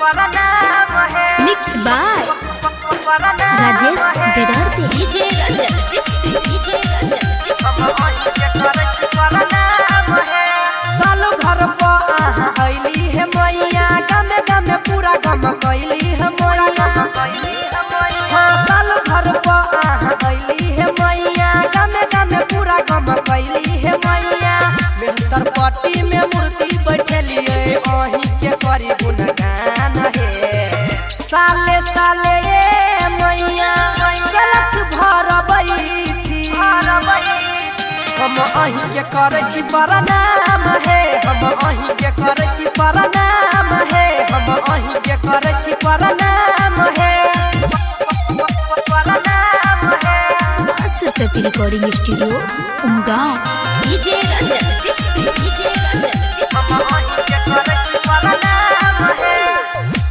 Mix by Rajesh विदर्ती सालो घर पर आहा अइली है मैया गमे गमे पूरा गम कैली है मैया। हाँ सालो घर पर आहा अइली है मैया गमे गमे पूरा गम कैली है मैया। मेहतर पट्टी में मूर्ति बैठली अही के करी गुणगान है। साले साले मैया गलत भरबई छी हम अही के करे छी प्रणाम है। हम अही के करे छी प्रणाम है। हम अही के करे छी प्रणाम है। Saraswati recording studio Umgaon.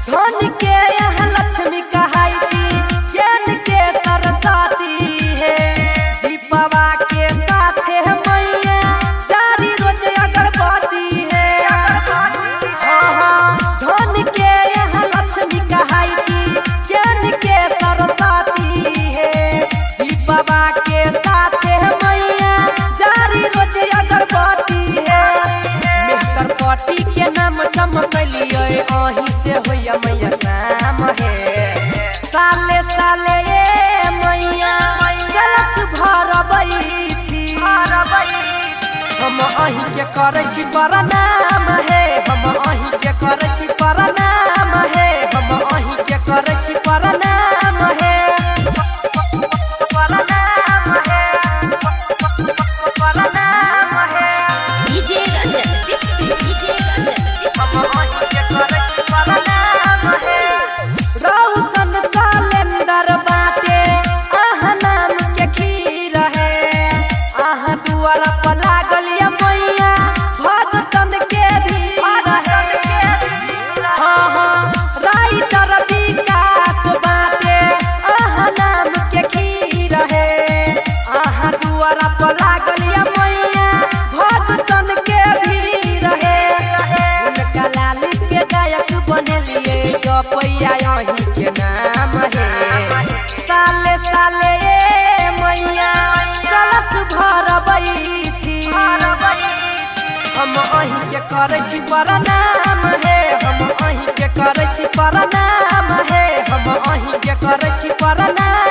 धन के यहाँ लक्ष्मी कहाई छी ज्ञान के सरस्वती है। दीपवा के साथ है मैया चारी रोज अगरबत्ती है। हाँ हाँ धन के यहाँ लक्ष्मी कहाई छी ज्ञान के सरस्वती है। दीपवा के साथ है मैया चारी रोज अगरबत्ती है। मेहतर पट्टी के नाम चमकलिए अही से होया मैया शाम है। साले साले मैया गलत भरबई छी हम अही के करे छी प्रणाम है। हम अही के करे छी प्रणाम है। हम अही के करे छी प्रणाम है। रौशन कैलेंडर बाटे आहा नाम के खीर है। आहा दुआर पर लागल या मैया भगतन के भीड़ है। हाँ हाँ राइटर विकास बाटे आहा नाम के खीर है। आहा दुआर पर लागल या मैया भगतन के भीड़ है। उनका लाली के गायक बनेलिए जपैया अही के नाम है। साले साले मैया गलत भरबई छी हम अही के करे छी प्रणाम है। हम अही के करे छी प्रणाम है। हम अही के करे छी प्रणाम।